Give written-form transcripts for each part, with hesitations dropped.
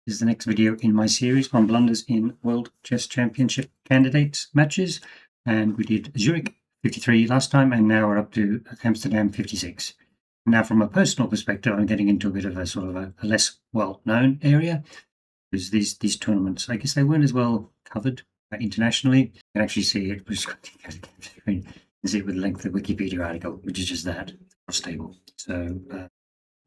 This is the next video in my series on blunders in World Chess Championship candidates matches. And we did Zurich 53 last time, and now we're up to Amsterdam 56. Now, from a personal perspective, I'm getting into a bit of a sort of a less well-known area, because these tournaments, I guess they weren't as well covered internationally. You can actually see it. You can see it with the length of the Wikipedia article, which is just that, cross table. So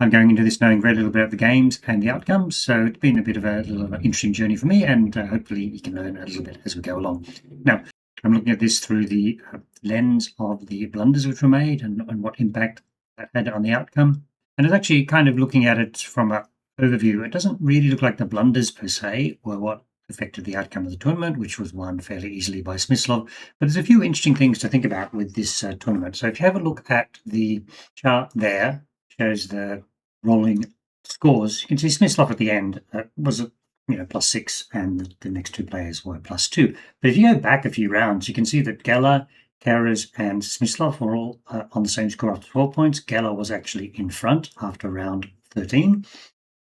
I'm going into this knowing very little bit about the games and the outcomes, so it's been a bit of a little interesting journey for me, and hopefully you can learn a little bit as we go along. Now, I'm looking at this through the lens of the blunders which were made and what impact that had on the outcome. And it's actually kind of looking at it from an overview. It doesn't really look like the blunders per se were what affected the outcome of the tournament, which was won fairly easily by Smyslov. But there's a few interesting things to think about with this tournament. So if you have a look at the chart there, shows the rolling scores. You can see Smyslov at the end was +6, and the next two players were +2. But if you go back a few rounds, you can see that Geller, Keres, and Smyslov were all on the same score after 12 points. Geller was actually in front after round 13.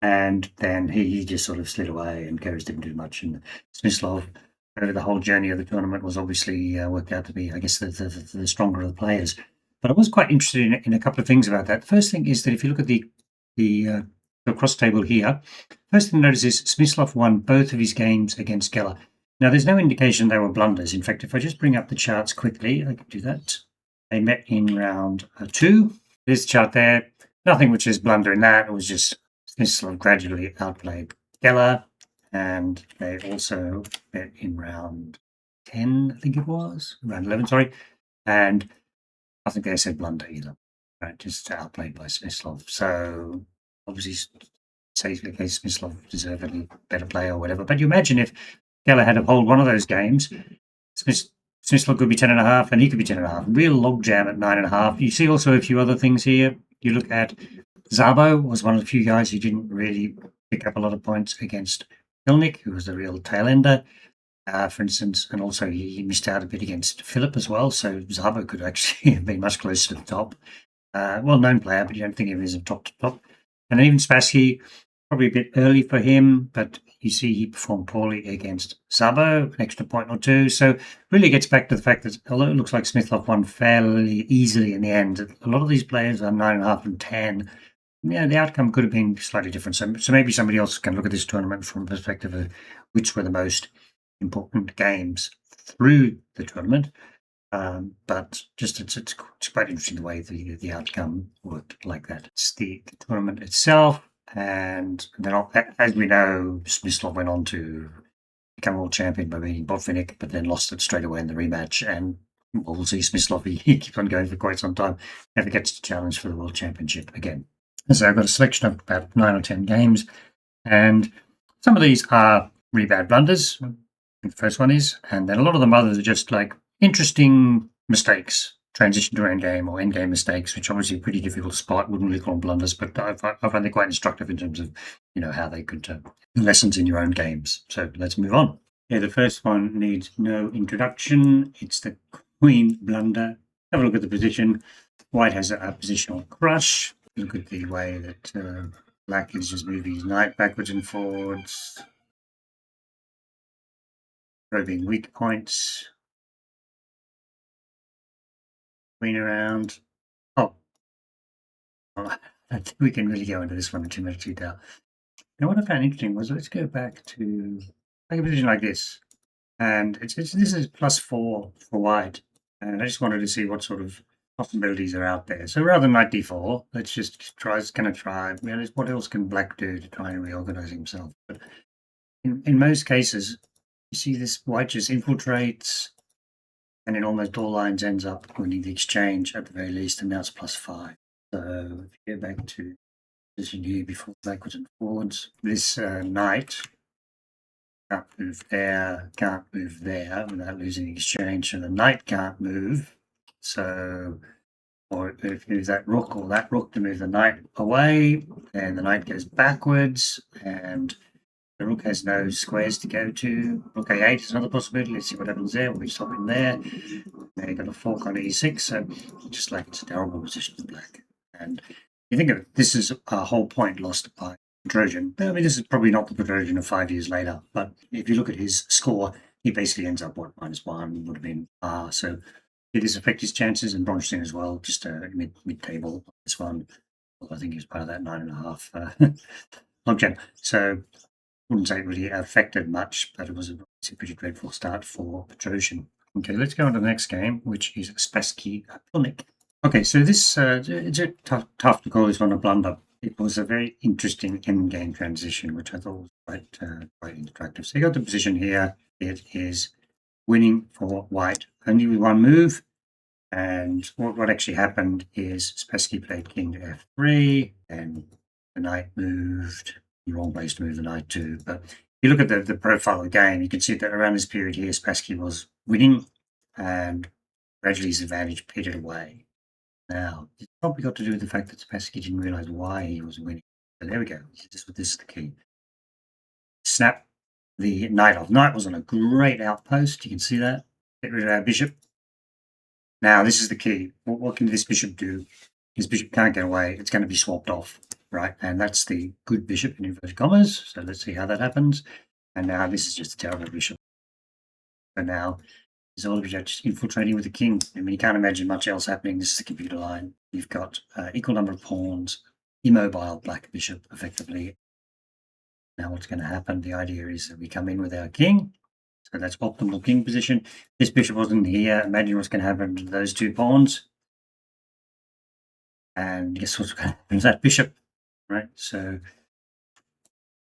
And then he just sort of slid away, and Keres didn't do much. And Smyslov, over the whole journey of the tournament, was obviously worked out to be, I guess, the stronger of the players. But I was quite interested in a couple of things about that. The first thing is that if you look at the cross table here, first thing to notice is Smyslov won both of his games against Geller. Now, there's no indication they were blunders. In fact, if I just bring up the charts quickly, I can do that. They met in round 2. There's the chart there. Nothing which is blunder in that. It was just Smyslov gradually outplayed Geller, and they also met in round 10, I think it was, round 11, sorry. And I think they said blunder either. Right, just outplayed by Smyslov. So obviously, say the case Smyslov deservedly better player or whatever. But you imagine if Geller had to hold one of those games, Smyslov could be 10.5, and he could be 10.5. Real logjam at 9.5. You see also a few other things here. You look at Szabo was one of the few guys who didn't really pick up a lot of points against Milnik, who was the real tail ender. For instance, and also he missed out a bit against Philip as well. So Szabo could actually have been much closer to the top. Well-known player, but you don't think of him as a top. And even Spassky, probably a bit early for him, but you see he performed poorly against Szabo, an extra point or two. So really gets back to the fact that although it looks like Smyslov won fairly easily in the end, a lot of these players are 9.5 and 10. The outcome could have been slightly different. So maybe somebody else can look at this tournament from the perspective of which were the most important games through the tournament. But just it's quite interesting the way the outcome worked like that. It's the tournament itself, and then as we know, Smyslov went on to become world champion by beating Botvinnik, but then lost it straight away in the rematch. And we'll see Smyslov, he keeps on going for quite some time, never gets to challenge for the world championship again. So I've got a selection of about 9 or 10 games, and some of these are really bad blunders. The first one is, and then a lot of them others are just like interesting mistakes, transition to endgame or endgame mistakes, which obviously are pretty difficult to spot. Wouldn't really call them blunders, but I find they're quite instructive in terms of how they could lessons in your own games. So let's move on. Yeah, the first one needs no introduction. It's the Queen blunder. Have a look at the position. White has a positional crush. Look at the way that Black is just moving his knight backwards and forwards, probing weak points. Queen around. I don't think we can really go into this one in too much detail. Now, what I found interesting was, let's go back to a position like this, and this is +4 for white, and I just wanted to see what sort of possibilities are out there. So rather than knight d4, let's just try. What else can Black do to try and reorganize himself? But in most cases, you see this white just infiltrates, and in almost all lines ends up winning the exchange at the very least, and now it's +5. So if you go back to position here before backwards and forwards, this knight can't move there without losing the exchange, so the knight can't move. So, or if you use that rook or that rook to move the knight away, then the knight goes backwards, and the rook has no squares to go to. Rook a8 is another possibility. Let's see what happens there. We'll stop in there. Now you've got a fork on e6, so just like it's a terrible position for Black. And you think of it, this is a whole point lost by Petrosian. I mean, this is probably not the Petrosian of 5 years later, but if you look at his score, he basically ends up, what, -1 would have been so it does affect his chances, and Bronstein as well, just mid-table. This one, I think he was part of that 9.5 log jam. So wouldn't say it really affected much, but it was a pretty dreadful start for Petrosian. Okay, let's go on to the next game, which is Spassky Pilnik. Okay, so this it's a tough to call this one a blunder. It was a very interesting end-game transition, which I thought was quite attractive. So you got the position here. It is winning for white, only with one move. And what actually happened is Spassky played king to f3, and the knight moved the wrong place to move the knight to. But if you look at the profile of the game, you can see that around this period here, Spassky was winning, and gradually his advantage petered away. Now, it's probably got to do with the fact that Spassky didn't realize why he was winning. So there we go. This is the key. Snap the knight off. Knight was on a great outpost. You can see that. Get rid of our bishop. Now, this is the key. What can this bishop do? His bishop can't get away. It's going to be swapped off, right? And that's the good bishop in inverted commas. So let's see how that happens. And now this is just a terrible bishop. So now it's all about just infiltrating with the king. I mean, you can't imagine much else happening. This is the computer line. You've got equal number of pawns, immobile black bishop, effectively. Now what's going to happen? The idea is that we come in with our king. So that's optimal king position. This bishop wasn't here. Imagine what's going to happen to those two pawns. And guess what's going to happen to that bishop, right? So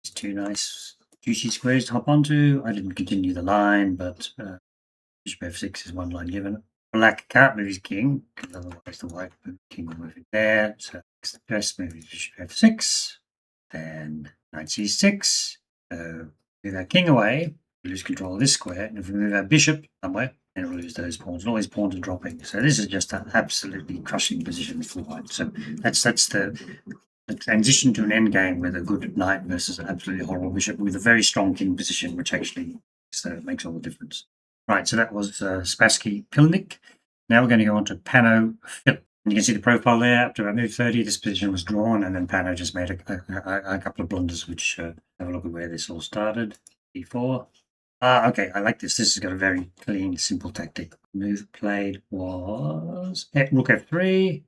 these two nice juicy squares to hop onto. I didn't continue the line, but bishop f6 is one line given. Black can't move his king, because otherwise the white king will move it there. So the best move is bishop f6. Then knight c6. So move our king away. We lose control of this square, and if we move our bishop somewhere, then we'll lose those pawns. And all these pawns are dropping. So this is just an absolutely crushing position for white. So that's the transition to an endgame with a good knight versus an absolutely horrible bishop with a very strong king position, which actually makes all the difference. Right, so that was Spassky Pilnik. Now we're going to go on to Pano Philip. You can see the profile there. Up to about move 30, this position was drawn, and then Pano just made a couple of blunders, which have a look at where this all started. d4. Okay, I like this. This has got a very clean, simple tactic. Move played was rook f3.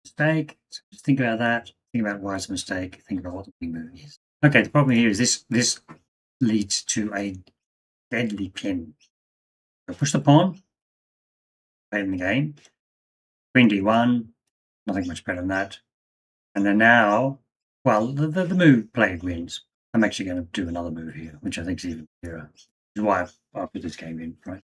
Mistake. So just think about that. Think about why it's a mistake. Think about what the big move is. Okay, the problem here is this leads to a deadly pin. So push the pawn. Play in the game. Queen d1. Nothing much better than that. And then now, well, the move played wins. I'm actually going to do another move here, which I think is even clearer. Which is why I put this game in, right?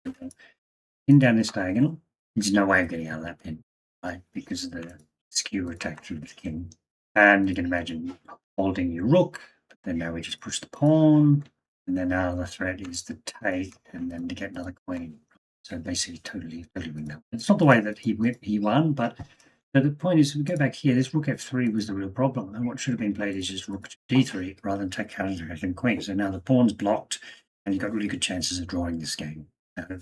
Pin down this diagonal. There's no way of getting out of that pin, right? Because of the skew attack through the king. And you can imagine holding your rook, but then now we just push the pawn, and then now the threat is to take, and then to get another queen. So basically, totally win that. It's not the way that he won, but the point is, we go back here. This rook f3 was the real problem, and what should have been played is just rook d3 rather than take counter-attacking queen. So now the pawn's blocked, and you've got really good chances of drawing this game.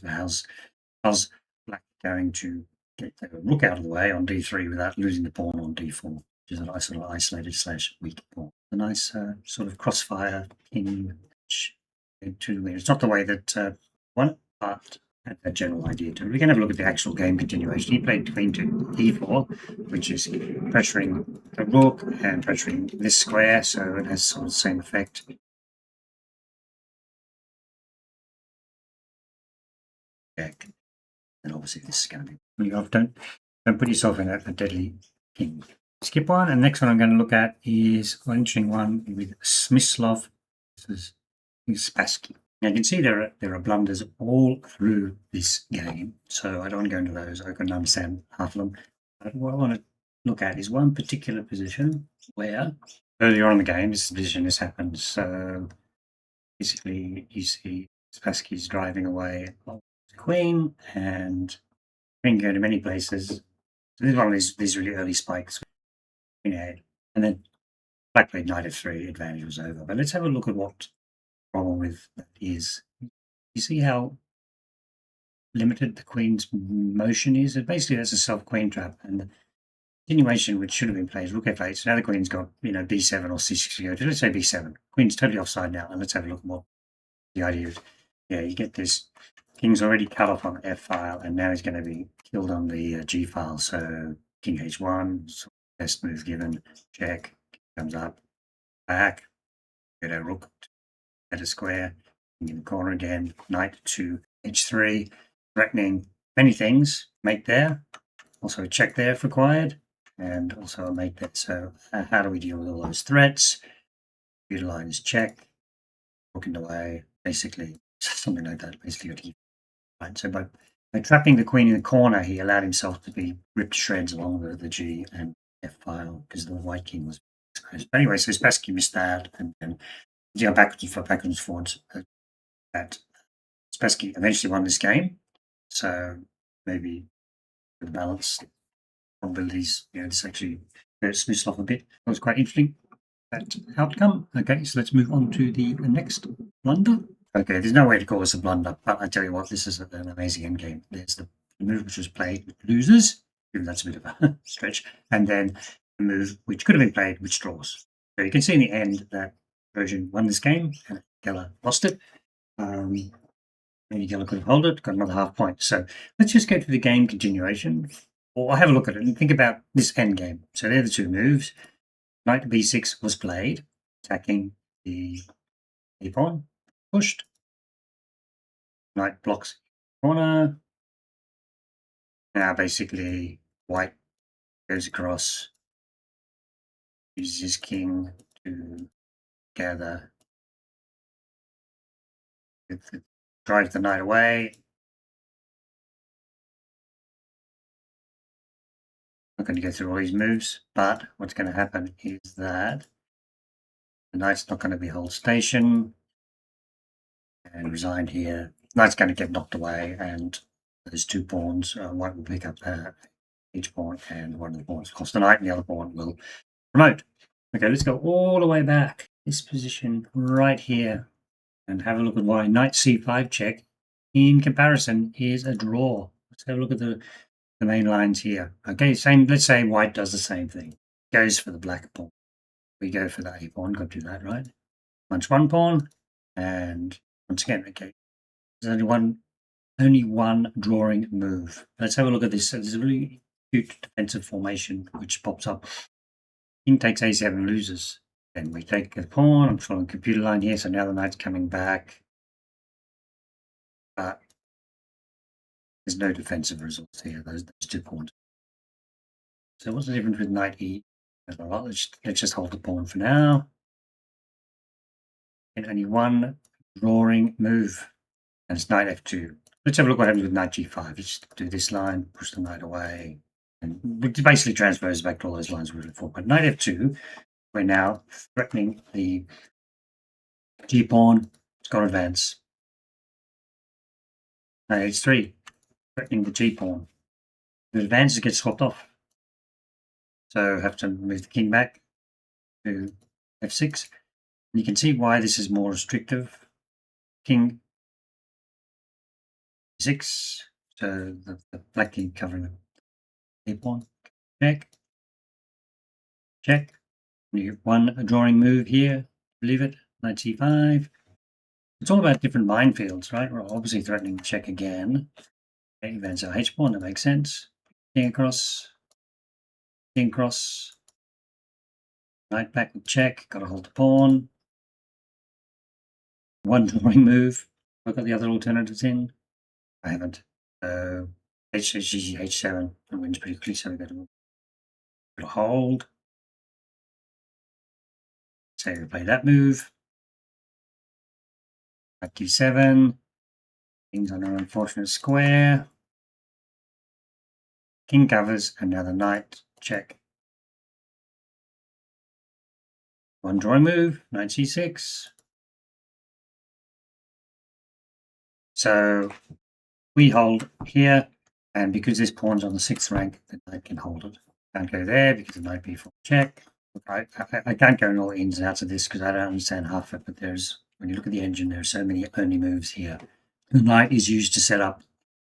How's black going to get the rook out of the way on d3 without losing the pawn on d4, which is a nice sort of isolated / weak pawn. A nice sort of crossfire king to the win. It's not the way that won it, but a general idea to it. We can have a look at the actual game continuation. He played queen to e4, which is pressuring the rook and pressuring this square, so it has sort of the same effect. Check. And obviously this is going to be don't put yourself in a deadly king. Skip one, and the next one I'm going to look at is an interesting one with Smyslov. This is Spassky. Now you can see there are blunders all through this game, so I don't want to go into those. I can understand half of them. But what I want to look at is one particular position where earlier on in the game, this position has happened. So basically, you see Spassky's driving away the queen, and queen can go to many places. So this is one of these really early spikes. And then black played knight f3, advantage was over. But let's have a look at what the problem with that is. You see how limited the queen's motion is? And basically, that's a self-queen trap. And continuation, which should have been played, rook f8. So now the queen's got, b7 or c6 to go to. Let's say b7. Queen's totally offside now, and let's have a look at what the idea is. Yeah, you get this. King's already cut off on f file, and now he's going to be killed on the g file. So king h1, so best move given. Check, comes up, back. Get a rook at a square. In the corner again. Knight to h3, threatening many things. Mate there. Also a check there if required, and also a mate there. So how do we deal with all those threats? Utilize check, rook in the way, basically something like that. Basically, right. So by trapping the queen in the corner, he allowed himself to be ripped to shreds along the G and F file because the white king was exposed. But anyway, so Spassky missed that, and then backwards and forwards. That Spassky eventually won this game, so maybe the balance probabilities, this actually hurt Smyslov a bit. That was quite interesting, that outcome. Okay, so let's move on to the next blunder. Okay, there's no way to call this a blunder, but I tell you what, this is an amazing endgame. There's the move which was played with losers, even that's a bit of a stretch, and then the move which could have been played which draws. So you can see in the end that Persian won this game and Geller lost it. Maybe Geller could have held it, got another half point. So let's just go to the game continuation, or have a look at it and think about this end game. So they're the two moves. Knight b6 was played, attacking the a pawn, pushed. Knight blocks corner. Now basically white goes across, uses his king to gather, drives the knight away. I'm not going to go through all these moves, but what's going to happen is that the knight's not going to be hold station and resigned here. Knight's going to get knocked away, and those two pawns, one will pick up each pawn, and one of the pawns cost the knight, and the other pawn will promote. Okay, let's go all the way back. This position right here, and have a look at why knight c5 check in comparison is a draw. Let's have a look at the main lines here. Okay, same. Let's say white does the same thing. Goes for the black pawn. We go for the a pawn. Got to do that, right? Punch one pawn, and once again, okay, there's only one drawing move. Let's have a look at this. So there's a really cute defensive formation which pops up. King takes a7, loses. Then we take the pawn. I'm following computer line here, so now the knight's coming back. But there's no defensive results here, those two pawns. So what's the difference with knight e? Let's just hold the pawn for now. And only one drawing move, and it's knight f2. Let's have a look what happens with knight g5. Let's do this line, push the knight away, and it basically transfers back to all those lines we were before. But knight f2, we're now threatening the g pawn. It's got to advance. Knight h3, threatening the g pawn. If it advances, it gets swapped off. So have to move the king back to f6. And you can see why this is more restrictive. King e6, so the black king covering the a pawn. Check. Check. You get one drawing move here. Believe it. Knight c5. It's all about different minefields, right? We're obviously threatening to check again. Okay, advance our h pawn. That makes sense. King across. King cross. Knight back with check. Got to hold the pawn. One drawing move. I've got the other alternatives in. I haven't. H7. The wind's pretty clear, so we've got to hold. Say we play that move. Knight d7. King's on an unfortunate square. King covers, and now the knight check. One drawing move, knight c6. So we hold here, and because this pawn's on the 6th rank, the knight can hold it. Can't go there because the knight b4 check. I can't go in all the ins and outs of this because I don't understand half of it, but when you look at the engine, there are so many only moves here. The knight is used to set up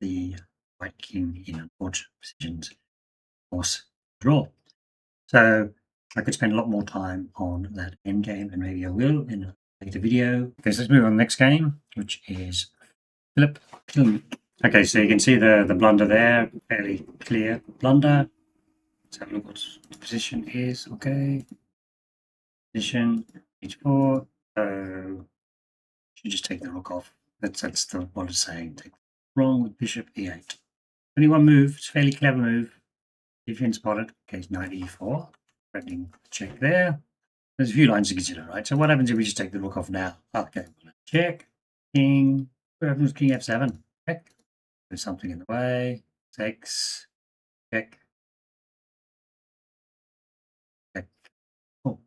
the white king in unfortunate positions. Of course, draw. So I could spend a lot more time on that endgame, and maybe I will in a later video. Okay, so let's move on to the next game, which is Philip. Okay, so you can see the blunder there, fairly clear blunder. Let's have a look what the position is. Okay, position h4. So you just take the rook off. That's what it's saying. Take wrong with bishop e8. Only one move. It's a fairly clever move. If you can spot it. Okay, knight e4. Threatening check there. There's a few lines to consider, right? So what happens if we just take the rook off now? Okay, check, king. What happens with king f7? Check. There's something in the way. Takes. Check. Check. Oh,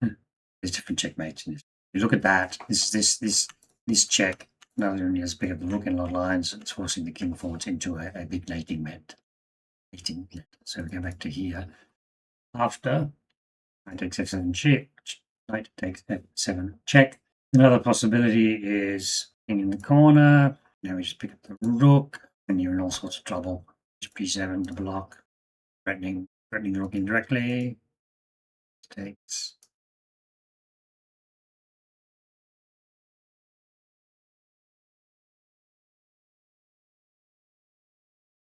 there's different checkmates in this. You look at that. This check not only has picked up the rook in a lot of lines, it's forcing the king forwards into a big mating net. So we go back to here. After knight takes f7 check. Knight takes f7 check. Another possibility is king in the corner. Now we just pick up the rook, and you're in all sorts of trouble. Just b7 to block, threatening the rook indirectly. Takes.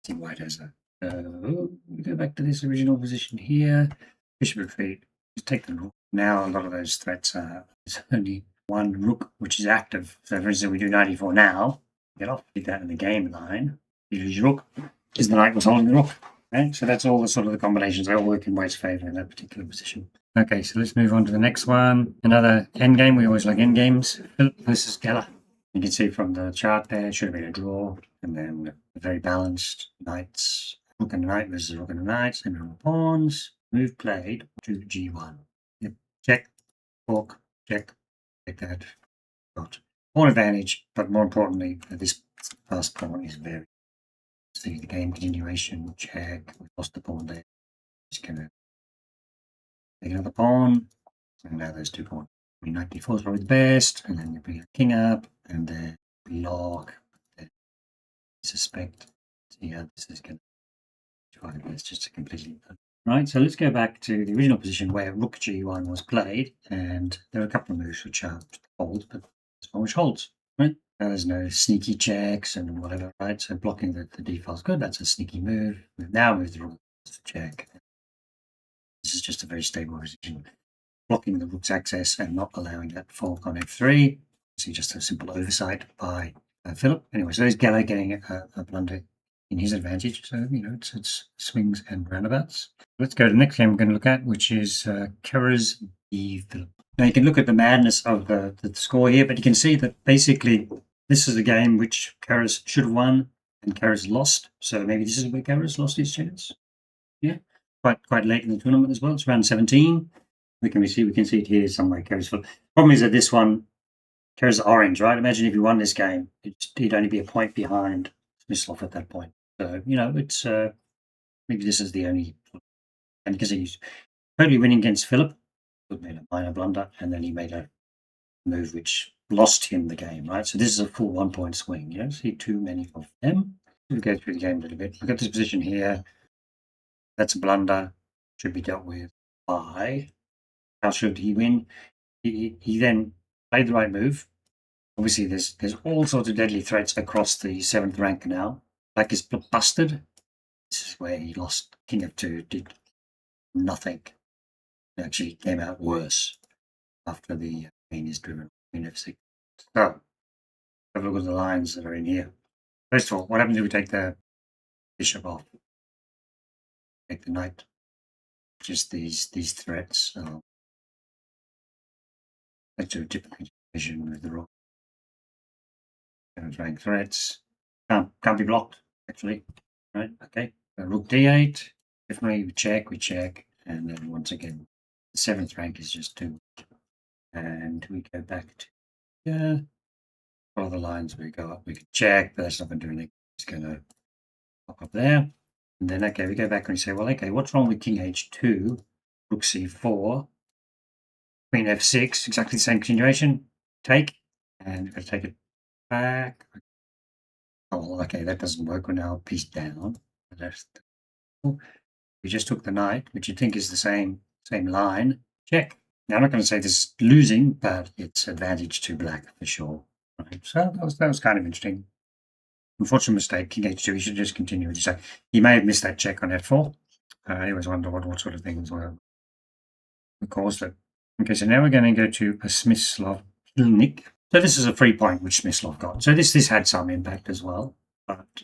See white has a. We go back to this original position here. Bishop retreat. Just take the rook. Now a lot of those threats are. There's only one rook which is active. So for instance, we do 94 now. Get off. Keep that in the game line. You lose your rook. Because the knight was holding the rook. Okay, so that's all the sort of the combinations. They all work in white's favour in that particular position. Okay, so let's move on to the next one. Another endgame. We always like endgames. Philip versus Geller. You can see from the chart there, it should have been a draw. And then very balanced knights. Rook and knight versus rook and knight. Same on the pawns. Move played to g1. Yep. Check. Fork. Check. Like that. Got pawn advantage, but more importantly, this first pawn is very. See the game continuation, check, we lost the pawn there. Just gonna take another pawn, and now there's 2 pawns. I mean, knight d4 is probably the best, and then you bring a king up, and then block. I suspect, see how this is gonna try. It's just a completely. Right, so let's go back to the original position where rook g1 was played, and there are a couple of moves which are hold, but this one which holds, right? Now there's no sneaky checks and whatever, right? So blocking the d-file is good. That's a sneaky move. We've now moved the rook to check. This is just a very stable position. Blocking the rook's access and not allowing that fork on f3. So just a simple oversight by Philip. Anyway, so there's Geller getting a blunder in his advantage. So, you know, it's swings and roundabouts. Let's go to the next game we're going to look at, which is Kerr's v. Philip. Now you can look at the madness of the score here, but you can see that basically this is a game which Kerr's should have won and Kerr's lost. So maybe this is where Kerr's lost his chance. Yeah, quite late in the tournament as well. It's round 17. We can see it here somewhere. Kerr's full. Problem is that this one, Kerr's orange, right? Imagine if you won this game, it'd only be a point behind Smyslov at that point. So you know, it's maybe this is the only, and because he's totally winning against Philip, he made a minor blunder, and then he made a move which lost him the game, right? So this is a full 1 point swing. You don't see too many of them. We'll go through the game a little bit. Look at this position here. That's a blunder. Should be dealt with by. How should he win? He then played the right move. Obviously, there's all sorts of deadly threats across the 7th rank now. Black is busted. This is where he lost. King f2 did nothing. It actually came out worse after the queen is driven. Queen f6. So, have a look at the lines that are in here. First of all, what happens if we take the bishop off? Take the knight. Just these threats. Let's do a different division with the rook. Rank threats. Can't be blocked, actually. Right? Okay. Rook d8. Definitely we check, and then once again, the 7th rank is just 2. And we go back to here. Follow the lines we go up. We can check, but that's not going to do anything. It's going to pop up there. And then, okay, we go back and we say, well, okay, what's wrong with king h2, rook c4, queen f6, exactly the same continuation. Take, and we're going to take it back. Oh, okay, that doesn't work. We're now piece down. We just took the knight, which you think is the same line. Check. Now, I'm not going to say this is losing, but it's advantage to black for sure. Right. So that was kind of interesting. Unfortunate mistake. King h2. He should just continue with his check. He may have missed that check on f4. I always wonder what sort of things were caused it. Okay, so now we're going to go to a Smyslov Pilnik. So this is a 3 point which Smyslov got. So this had some impact as well. But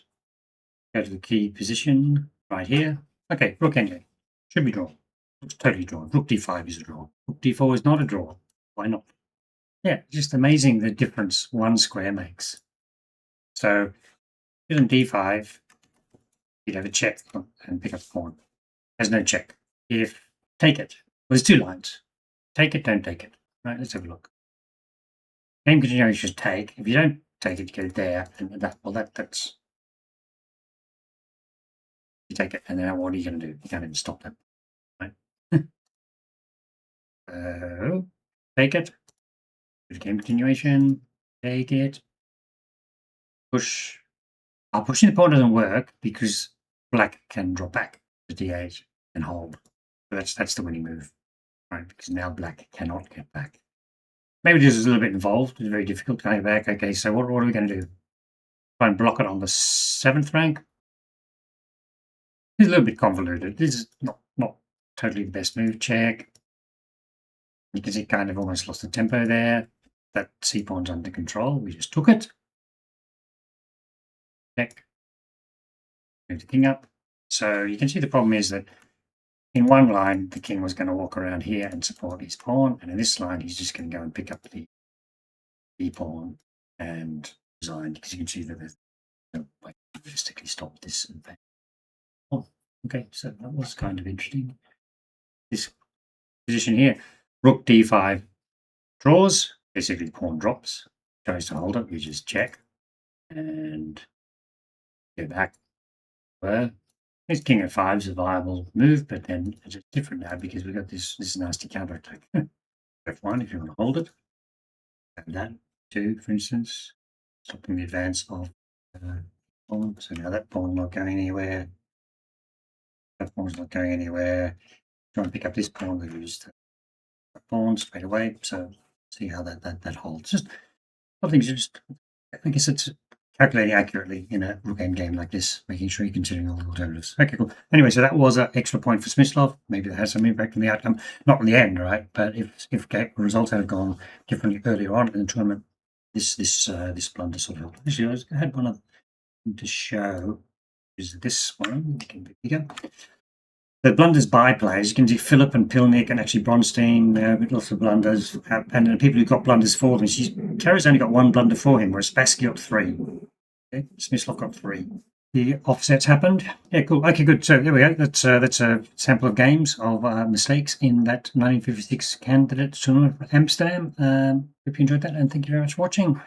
go to the key position right here. Okay, rook n8. Should be drawn. Looks totally drawn. Rook d5 is a draw. Rook d4 is not a draw. Why not? Yeah, just amazing the difference one square makes. So, on d5, you'd have a check and pick up the pawn. There's no check. If take it, well, there's 2 lines. Take it, don't take it. Right, let's have a look. Game continuation is take. If you don't take it, you go there, and that's you take it, and then what are you going to do? You can't even stop that, right? Take it. Game continuation. Take it. Push. Pushing the pawn doesn't work because black can drop back to d8 and hold. So that's the winning move, right? Because now black cannot get back. Maybe this is a little bit involved. It's very difficult to get back. Okay, so what are we going to do? Try and block it on the 7th rank. It's a little bit convoluted. This is not totally the best move. Check. You can see it kind of almost lost the tempo there. That c pawn's under control. We just took it. Check. Move the king up. So you can see the problem is that in one line, the king was going to walk around here and support his pawn. And in this line, he's just going to go and pick up the e pawn and resign, because you can see that there's no way to realistically stop this advantage. Oh, okay, so that was kind of interesting. This position here, rook d5 draws, basically pawn drops, tries to hold it, we just check and go back. Where this king f5 is a viable move, but then it's different now because we've got this nasty counterattack. f1 if you want to hold it. Have that 2, for instance, stopping the advance of pawn. So now that pawn's not going anywhere. That pawn's not going anywhere. Try and pick up this pawn, we lose the pawn straight away. So see how that holds. Just I think just I guess it's calculating accurately in a rook end game like this, making sure you're considering all the alternatives. Okay, cool. Anyway, so that was an extra point for Smyslov. Maybe that has some impact on the outcome. Not in the end, right? But if results had gone differently earlier on in the tournament, this blunder sort of helped. Actually, I had one other thing to show. Is this one? It can be bigger. The blunders by players, you can see Philip and Pilnik and actually Bronstein with lots of blunders, and people who got blunders for them. Kara's only got 1 blunder for him, whereas Spassky got 3. Okay, Smyslov got 3. The offsets happened. Yeah, cool. Okay, good. So there we go. That's a sample of games of mistakes in that 1956 candidate tournament for Amsterdam. Hope you enjoyed that, and thank you very much for watching.